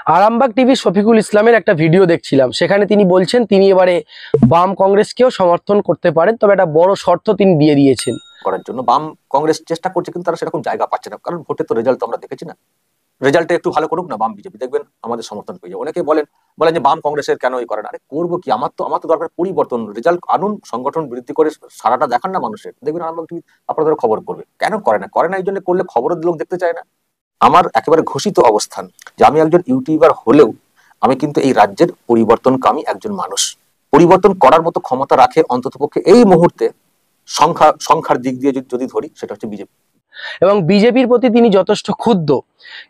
Arambagh TV Shafiqul ইসলামের একটা video দেখছিলাম, সেখানে তিনি বলছেন তিনি এবারে বাম কংগ্রেসকেও সমর্থন করতে পারেন, তবে একটা বড় শর্ত তিনি দিয়ে দিয়েছেন। করার জন্য বাম কংগ্রেস চেষ্টা করছে, কিন্তু তারা সেরকম জায়গা পাচ্ছে না, কারণ ভোটে তো রেজাল্ট আমরা দেখেছি না। রেজাল্টে একটু ভালো করুক না বাম বিজেপি, দেখবেন আমাদের সমর্থন পেয়ে যাবে। অনেকে বলেন যে বাম কংগ্রেসের কেন এই করে না, আরে করবো কি, আমার তো দরকার পরিবর্তন। রেজাল্ট আনুন, সংগঠন বৃদ্ধি করে সারাটা দেখান না মানুষের, দেখবেন আপনাদের খবর করবে। কেন করে না এই জন্য, করলে খবরের লোক দেখতে চায় না। আমার একেবারে ঘোষিত অবস্থান যে আমি একজন ইউটিউবার হলেও আমি কিন্তু এই রাজ্যের পরিবর্তনকামী একজন মানুষ। পরিবর্তন করার মতো ক্ষমতা রাখে অন্ততপক্ষে এই মুহূর্তে সংখ্যার দিক দিয়ে যদি ধরি, সেটা হচ্ছে বিজেপি। এবং বিজেপির প্রতি তিনি যথেষ্ট ক্ষুব্ধ,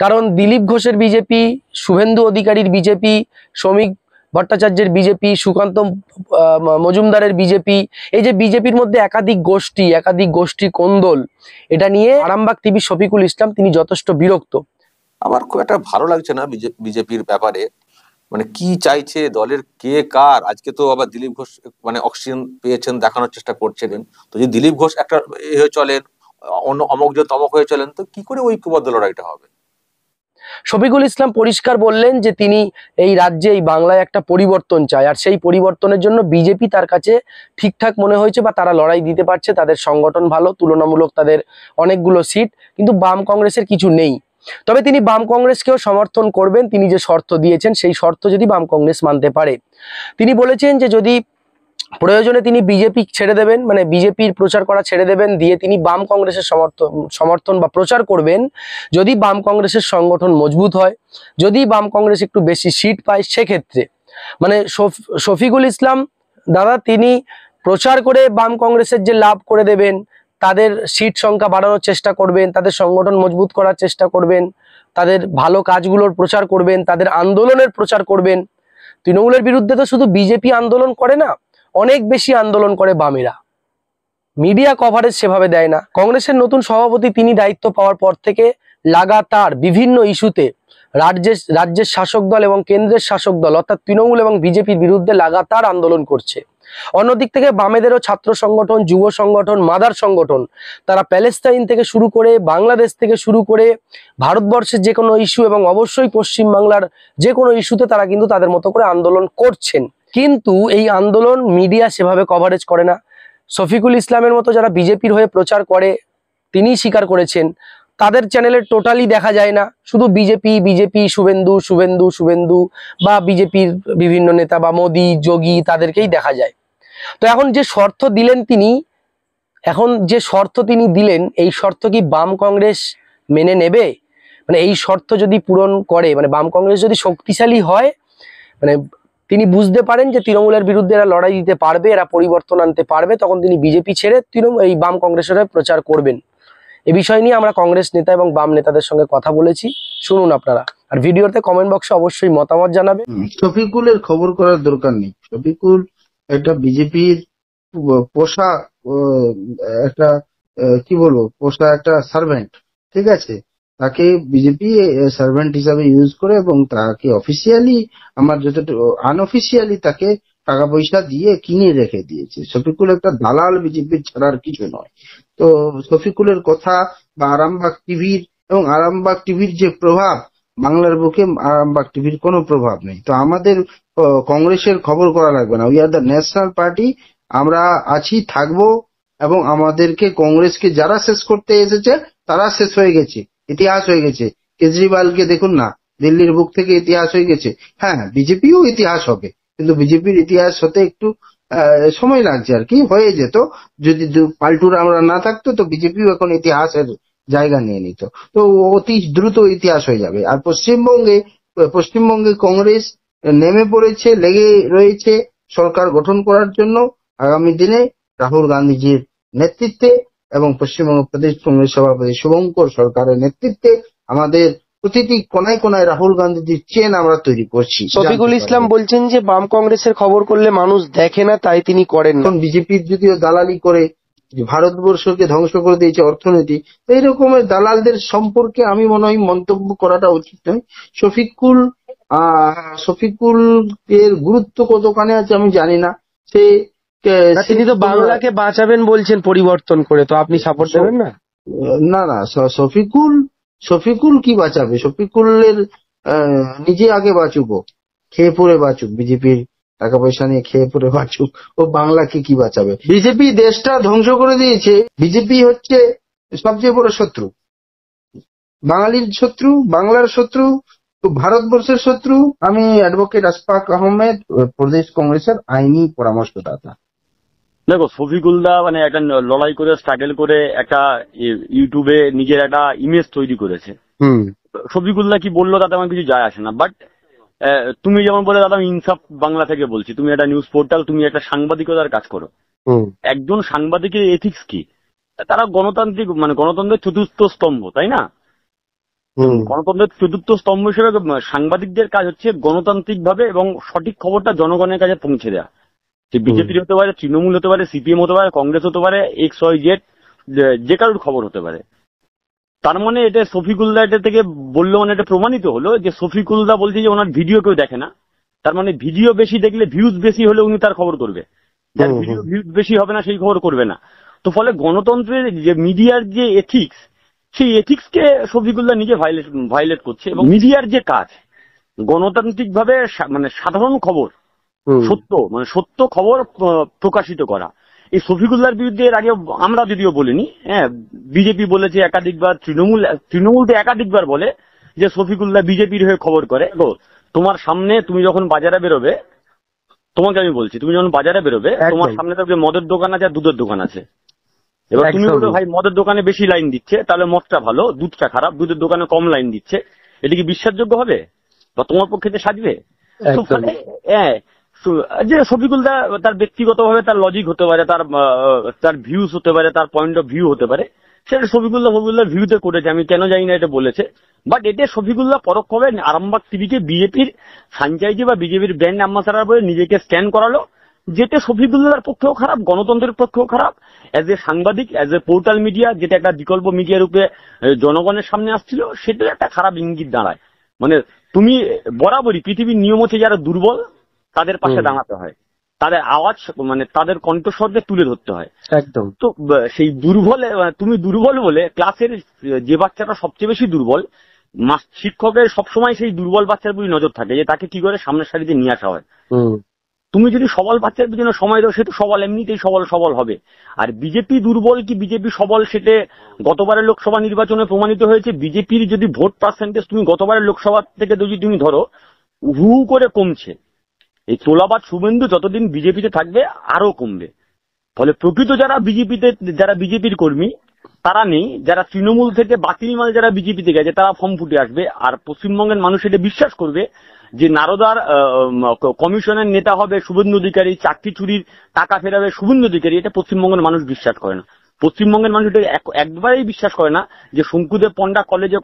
কারণ দিলীপ ঘোষের বিজেপি, শুভেন্দু অধিকারীর বিজেপি, শ্রমিক ভট্টাচার্যের বিজেপি, সুকান্ত মজুমদারের বিজেপি, এই যে বিজেপির মধ্যে একাধিক গোষ্ঠী কোন্দল, এটা নিয়ে আরামবাগ টিভি শফিকুল ইসলাম তিনি যথেষ্ট বিরক্ত। আমার খুব একটা ভালো লাগছে না বিজেপির ব্যাপারে, মানে কি চাইছে দলের কে কার। আজকে তো আবার দিলীপ ঘোষ মানে অক্সিজেন পেয়েছেন দেখানোর চেষ্টা করছিলেন, তো যদি দিলীপ ঘোষ একটা হয়ে চলেন, অন্য অমক যে তমক হয়ে চলেন, তো কি করে ঐক্যবদ্ধ লড়াইটা হবে? শফিকুল ইসলাম পরিষ্কার বললেন যে তিনি এই রাজ্যে, এই বাংলায় একটা পরিবর্তন চায়, আর সেই পরিবর্তনের জন্য বিজেপি তার কাছে ঠিকঠাক মনে হয়েছে বা তারা লড়াই দিতে পারছে, তাদের সংগঠন ভালো, তুলনামূলক তাদের অনেকগুলো সিট, কিন্তু বাম কংগ্রেসের কিছু নেই। তবে তিনি বাম কংগ্রেসকেও সমর্থন করবেন, তিনি যে শর্ত দিয়েছেন সেই শর্ত যদি বাম কংগ্রেস মানতে পারে। তিনি বলেছেন যে যদি প্রয়োজনে তিনি বিজেপি ছেড়ে দেবেন, মানে বিজেপির প্রচার করা ছেড়ে দেবেন, দিয়ে তিনি বাম কংগ্রেসের সমর্থন বা প্রচার করবেন যদি বাম কংগ্রেসের সংগঠন মজবুত হয়, যদি বাম কংগ্রেস একটু বেশি সিট পায়। সেক্ষেত্রে মানে শফিকুল ইসলাম দাদা তিনি প্রচার করে বাম কংগ্রেসের যে লাভ করে দেবেন, তাদের সিট সংখ্যা বাড়ানোর চেষ্টা করবেন, তাদের সংগঠন মজবুত করার চেষ্টা করবেন, তাদের ভালো কাজগুলোর প্রচার করবেন, তাদের আন্দোলনের প্রচার করবেন। তৃণমূলের বিরুদ্ধে তো শুধু বিজেপি আন্দোলন করে না, অনেক বেশি আন্দোলন করে বামেরা, মিডিয়া কভারেজ সেভাবে দেয় না। কংগ্রেসের নতুন সভাপতি তিনি দায়িত্ব পাওয়ার পর থেকে লাগাতার বিভিন্ন ইস্যুতে রাজ্যের শাসক দল এবং কেন্দ্রের শাসক দল অর্থাৎ তৃণমূল এবং বিজেপির বিরুদ্ধে লাগাতার আন্দোলন করছে। অন্যদিক থেকে বামেদেরও ছাত্র সংগঠন, যুব সংগঠন, মাদার সংগঠন, তারা প্যালেস্তাইন থেকে শুরু করে, বাংলাদেশ থেকে শুরু করে ভারতবর্ষের যে কোনো ইস্যু এবং অবশ্যই পশ্চিমবাংলার যে কোনো ইস্যুতে তারা কিন্তু তাদের মতো করে আন্দোলন করছেন। কিন্তু এই আন্দোলন মিডিয়া সেভাবে কভারেজ করে না। শফিকুল ইসলামের মতো যারা বিজেপির হয়ে প্রচার করে, তিনি স্বীকার করেছেন তাদের চ্যানেলে টোটালি দেখা যায় না, শুধু বিজেপি শুভেন্দু বা বিজেপির বিভিন্ন নেতা বা মোদি, যোগী, তাদেরকেই দেখা যায়। তো এখন যে শর্ত দিলেন, এই শর্ত কি বাম কংগ্রেস মেনে নেবে? মানে এই শর্ত যদি পূরণ করে, মানে বাম কংগ্রেস যদি শক্তিশালী হয়, মানে তিনি বুঝতে পারেন যে তৃণমূলের বিরুদ্ধে এরা লড়াই দিতে পারবে, এরা পরিবর্তন আনতে পারবে, তখন তিনি বিজেপি ছেড়ে এই বাম কংগ্রেসের হয়ে প্রচার করবেন। এই বিষয় নিয়ে আমরা কংগ্রেস নেতা এবং বাম নেতাদের সঙ্গে কথা বলেছি, শুনুন আপনারা। আর ভিডিওতে কমেন্ট বক্সে অবশ্যই মতামত জানাবেন। শফিকুলের খবর করার দরকার নেই। শফিকুল একটা বিজেপির পোষা একটা কি বলবো, পোষা একটা সার্ভেন্ট, ঠিক আছে? তাকে বিজেপি সার্ভেন্ট হিসাবে ইউজ করে এবং তাকে অফিসিয়ালি, আমার যতটুকু আনঅফিসিয়ালি তাকে টাকা পয়সা দিয়ে কিনে রেখে দিয়েছে। শফিকুল একটা দালাল, বিজেপির ছাড়ার কিছু নয়। তো শফিকুলের কথা বা আরামবাগ টিভির এবং আরামবাগ টিভির যে প্রভাব বাংলার বুকে, আরামবাগ টিভির কোনো প্রভাব নেই। তো আমাদের কংগ্রেসের খবর করা লাগবে না। We are the national party, আমরা আছি, থাকবো, এবং আমাদেরকে কংগ্রেসকে যারা শেষ করতে এসেছে তারা শেষ হয়ে গেছে, ইতিহাস হয়ে গেছে। কেজরিওয়ালকে দেখুন না, দিল্লির বুক থেকে ইতিহাস হয়ে গেছে। হ্যাঁ, বিজেপিও ইতিহাস হবে, কিন্তু বিজেপির ইতিহাস হতে একটু সময় লাগছে আর কি। হয়ে যেত যদি পাল্টুরা আমরা না থাকতো, তো বিজেপিও এখন ইতিহাসের জায়গা নিয়ে নিত, তো অতি দ্রুত ইতিহাস হয়ে যাবে। আর পশ্চিমবঙ্গে কংগ্রেস নেমে পড়েছে, লেগে রয়েছে সরকার গঠন করার জন্য আগামী দিনে রাহুল গান্ধীজির নেতৃত্বে এবং পশ্চিমবঙ্গ প্রদেশ কংগ্রেস সভাপতি শুভঙ্কর সরকারের নেতৃত্বে আমাদের প্রতিটি কোনায় কোনায় রাহুল গান্ধীজির চেন আমরা তৈরি করছি। শফিকুল ইসলাম বলছেন যে বাম কংগ্রেসের খবর করলে মানুষ দেখে না, তাই তিনি করেন না। বিজেপির যদিও দালালি করে ভারতবর্ষকে ধ্বংস করে দিয়েছে অর্থনীতি, এই রকমের দালালদের সম্পর্কে আমি মনে হয় মন্তব্য করাটা উচিত নয়। শফিকুল এর গুরুত্ব কতখানি আছে আমি জানি না। তিনি তো বাংলাকে বাঁচাবেন বলছেন পরিবর্তন করে, তো আপনি সাপোর্ট দেবেন না? না, শফিকুল কি বাঁচাবে? শফিকুলের নিজে আগে বাঁচুক, ও খেয়ে পরে বাঁচুক, বিজেপির টাকা পয়সা নিয়ে খেয়ে পরে বাঁচুক, ও বাংলাকে কি বাঁচাবে? বিজেপি দেশটা ধ্বংস করে দিয়েছে। বিজেপি হচ্ছে সবচেয়ে বড় শত্রু, বাঙালির শত্রু, বাংলার শত্রু, ভারতবর্ষের শত্রু। আমি অ্যাডভোকেট আশফাক আহমেদ, প্রদেশ কংগ্রেসের আইনি পরামর্শদাতা। দেখো, শফিকুলদা মানে একটা লড়াই করে স্ট্রাগল করে একটা ইউটিউবে নিজের একটা ইমেজ তৈরি করেছে। শফিকুলদা কি বললো তাতে আমার কিছু যায় আসে না, বাট তুমি যেমন বলে দাদা, আমি ইনসাফ বাংলা থেকে বলছি, তুমি একটা নিউজ পোর্টাল, তুমি একটা সাংবাদিকতার কাজ করো। একজন সাংবাদিকের এথিক্স কি? তারা গণতান্ত্রিক মানে গণতন্ত্রের চতুর্থ স্তম্ভ, তাই না? গণতন্ত্রের চতুর্থ স্তম্ভ হিসেবে সাংবাদিকদের কাজ হচ্ছে গণতান্ত্রিক ভাবে এবং সঠিক খবরটা জনগণের কাছে পৌঁছে দেওয়া। সে বিজেপির হতে পারে, তৃণমূল হতে পারে, সিপিএম হতে পারে, কংগ্রেস হতে পারে, XYZ, যে কারোর খবর হতে পারে। তার মানে এটা শফিকুলদা এটা থেকে বললো, মানে এটা প্রমাণিত হলো যে শফিকুলদা বলছে যে ওনার ভিডিও কেউ দেখে না। তার মানে ভিডিও বেশি দেখলে, ভিউজ বেশি হলে উনি তার খবর করবে, যার ভিডিও ভিউজ বেশি হবে না সেই খবর করবে না। তো ফলে গণতন্ত্রের যে মিডিয়ার যে এথিক্স, সেই এথিক্সকে শফিকুলদা নিজে ভায়োলেট করছে। এবং মিডিয়ার যে কাজ গণতান্ত্রিক ভাবে মানে সাধারণ খবর, সত্য খবর প্রকাশিত করা। এই শফিকুল্লাহর বিরুদ্ধে এর আগে আমরা যদিও বলিনি, হ্যাঁ, বিজেপি বলেছে একাধিকবার, তৃণমূল তো একাধিকবার বলে যে শফিকুল্লাহ বিজেপির হয়ে খবর করে। তোমার সামনে তুমি যখন বাজারে বেরোবে, তোমাকে আমি বলছি, তুমি যখন বাজারে বেরোবে তোমার সামনে তো মদের দোকান আছে আর দুধের দোকান আছে। এবার তুমি বলবে ভাই মদের দোকানে বেশি লাইন দিচ্ছে, তাহলে মদটা ভালো, দুধটা খারাপ, দুধের দোকানে কম লাইন দিচ্ছে, এটা কি বিশ্বাসযোগ্য হবে বা তোমার পক্ষে যে সাজবে? যে শফিকুলদা তার ব্যক্তিগতভাবে তার লজিক হতে পারে, তার ভিউজ হতে পারে, তার পয়েন্ট অফ ভিউ হতে পারে, সেটা শফিকুল্লাহ ভিউতে করেছে, আমি কেন জানি না এটা বলেছে। বাট এটা শফিকুল্লাহ পরোক্ষভাবে আরামবাগ টিভিকে বিজেপির ফ্র্যাঞ্চাইজি বা বিজেপির ব্র্যান্ড অ্যাম্বাসাডার বলে নিজেকে স্ট্যান্ড করালো, যেটা শফিকুল্লাহর পক্ষেও খারাপ, গণতন্ত্রের পক্ষেও খারাপ। অ্যাজ এ সাংবাদিক, অ্যাজ এ পোর্টাল মিডিয়া, যেটা একটা বিকল্প মিডিয়া রূপে জনগণের সামনে আসছিল, সেটার একটা খারাপ ইঙ্গিত দাঁড়ায়। মানে তুমি বরাবরই পৃথিবীর নিয়ম হচ্ছে যারা দুর্বল তাদের পাশে দাঁড়াতে হয়, তাদের আওয়াজ মানে তাদের কণ্ঠস্বরকে তুলে ধরতে হয়। একদম। তো সেই তুমি দুর্বল বলে ক্লাসের যে বাচ্চাটা সবচেয়ে বেশি দুর্বল, শিক্ষকের সবসময় সেই দুর্বল বাচ্চার প্রতি নজর থাকে যে তাকে কি করে সামনের সারিতে নিয়ে আসা হয়। তুমি যদি সবল বাচ্চার পিছনে সময় দাও, সে তো সবল এমনিতেই সবল হবে। আর বিজেপি দুর্বল কি বিজেপি সবল, সেটা গতবারের লোকসভা নির্বাচনে প্রমাণিত হয়েছে। বিজেপির যদি ভোট পার্সেন্টেজ তুমি গতবারের লোকসভা থেকে যদি তুমি ধরো, হু করে কমছে। এই তোলাবাদ শুভেন্দু যতদিন বিজেপিতে থাকবে আরো কমবে। ফলে প্রকৃত যারা বিজেপির কর্মী তারা নেই, যারা তৃণমূল থেকে বাতিল মাল যারা বিজেপিতে গেছে তারা ফর্ম ফুটে আসবে। আর পশ্চিমবঙ্গের মানুষ এটা বিশ্বাস করবে যে নারদার কমিশনের নেতা হবে শুভেন্দু অধিকারী, চাকরি চুরির টাকা ফেরাবে শুভেন্দু অধিকারী। এটা পশ্চিমবঙ্গের মানুষ বিশ্বাস করে না। পশ্চিমবঙ্গের মানুষ এটা একবারেই বিশ্বাস করে না যে শঙ্কুদেব পণ্ডা কলেজে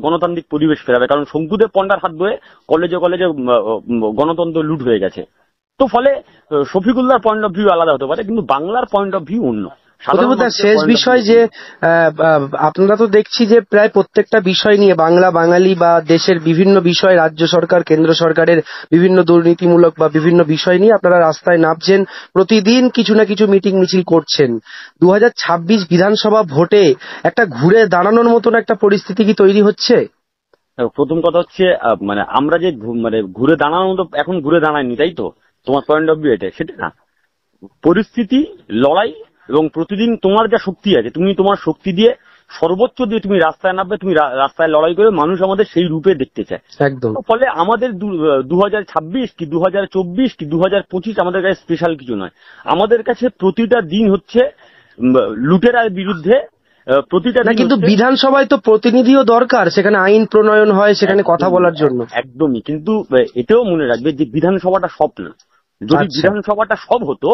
গণতান্ত্রিক পরিবেশ ফেরাবে, কারণ শঙ্কুদেব পণ্ডার হাত ধরে কলেজে গণতন্ত্র লুট হয়ে গেছে। তো ফলে শফিকুল্লাহর পয়েন্ট অফ ভিউ আলাদা হতে পারে, কিন্তু বাংলার পয়েন্ট অফ ভিউ অন্য। শেষ বিষয় যে আপনারা তো দেখছি যে প্রায় প্রত্যেকটা বিষয় নিয়ে বাংলা বাঙালি বা দেশের বিভিন্ন বিষয়, রাজ্য সরকার কেন্দ্র সরকারের বিভিন্ন দুর্নীতিমূলক বা বিভিন্ন বিষয় নিয়ে আপনারা রাস্তায় নামছেন, প্রতিদিন কিছু না কিছু মিটিং মিছিল করছেন। 2026 বিধানসভা ভোটে একটা ঘুরে দাঁড়ানোর মতন একটা পরিস্থিতি কি তৈরি হচ্ছে? প্রথম কথা হচ্ছে মানে আমরা যে মানে ঘুরে দাঁড়ানোর মতো এখন ঘুরে দাঁড়ায়নি, তাই তো তোমার পয়েন্ট অফ ভিউ এটা, সেটা না। পরিস্থিতি, লড়াই এবং প্রতিদিন তোমার যা শক্তি আছে তুমি তোমার শক্তি দিয়ে সর্বোচ্চ দিয়ে তুমি রাস্তায় নামবে, তুমি রাস্তায় লড়াই করে, মানুষ আমাদের সেই রূপে দেখতে চায়। একদম। ফলে আমাদের 2026 কি 2024 কি 2025 আমাদের কাছে স্পেশাল কিছু নয়। আমাদের কাছে প্রতিটা দিন হচ্ছে লুটেরার বিরুদ্ধে প্রতিটা। কিন্তু বিধানসভায় তো প্রতিনিধিও দরকার, সেখানে আইন প্রণয়ন হয়, সেখানে কথা বলার জন্য। একদমই। কিন্তু এটাও মনে রাখবে যে বিধানসভাটা সব না। যদি বিধানসভাটা সব হতো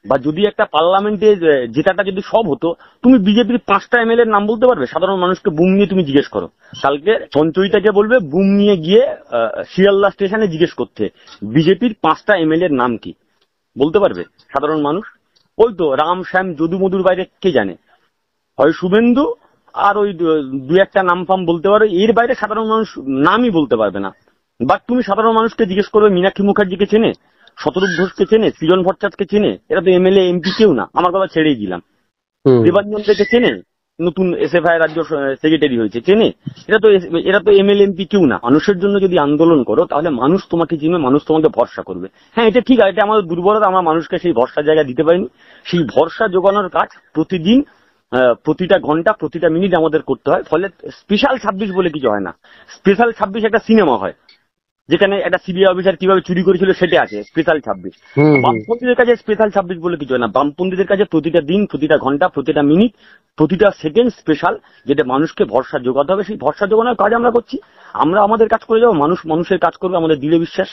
বা যদি একটা পার্লামেন্টে জেতাটা যদি সব হতো, তুমি বিজেপির 5টা MLA এর নাম বলতে পারবে? সাধারণ মানুষকে বুম নিয়ে তুমি জিজ্ঞেস করো, কালকে সঞ্চয়িতাকে বলবে বুম নিয়ে গিয়ে শিয়ালদা স্টেশনে জিজ্ঞেস করতে বিজেপির 5টা MLA এর নাম কি, বলতে পারবে সাধারণ মানুষ? ওই তো রাম শ্যাম যদু মধুর বাইরে কে জানে? হয় শুভেন্দু আর ওই 2-1টা নাম ফাম বলতে পারো, এর বাইরে সাধারণ মানুষ নামই বলতে পারবে না। বাট তুমি সাধারণ মানুষকে জিজ্ঞেস করবে মীনাক্ষী মুখার্জিকে চেনে, শতরূপ ঘোষকে চেনে, সৃজন ভট্টাচার্যকে চেনে? এরা তো MLA MP কেউ না, আমার কথা ছেড়েই দিলাম। দেবাঞ্জন থেকে চেনে? নতুন এসএফআই রাজ্য সেক্রেটারি হয়েছে, চেনে? এরা তো এমএলএমপি কেউ না। মানুষের জন্য যদি আন্দোলন করো তাহলে মানুষ তোমাকে চিনবে, মানুষ তোমাকে ভরসা করবে। হ্যাঁ, এটা ঠিক আছে, এটা আমাদের দুর্বলতা, আমরা মানুষকে সেই ভরসার জায়গা দিতে পারিনি। সেই ভরসা জোগানোর কাজ প্রতিদিন, প্রতিটা ঘন্টা, প্রতিটা মিনিট আমাদের করতে হয়। ফলে স্পেশাল 26 বলে কিছু হয় না। স্পেশাল 26 একটা সিনেমা হয়, যেখানে একটা সিবিআই অফিসার কিভাবে চুরি করেছিল সেটা আছে স্পেশাল 26। বামপন্থীদের কাছে স্পেশাল 26 বলে কিছু হয় না। বামপন্থীদের কাছে প্রতিটা দিন, প্রতিটা ঘন্টা, প্রতিটা মিনিট, প্রতিটা সেকেন্ড স্পেশাল, যেটা মানুষকে ভরসা যোগাতে হবে। সেই ভরসা যোগানোর কাজ আমরা করছি। আমরা আমাদের কাজ করে যাবো, মানুষ মানুষের কাজ করবে, আমাদের দৃঢ় বিশ্বাস।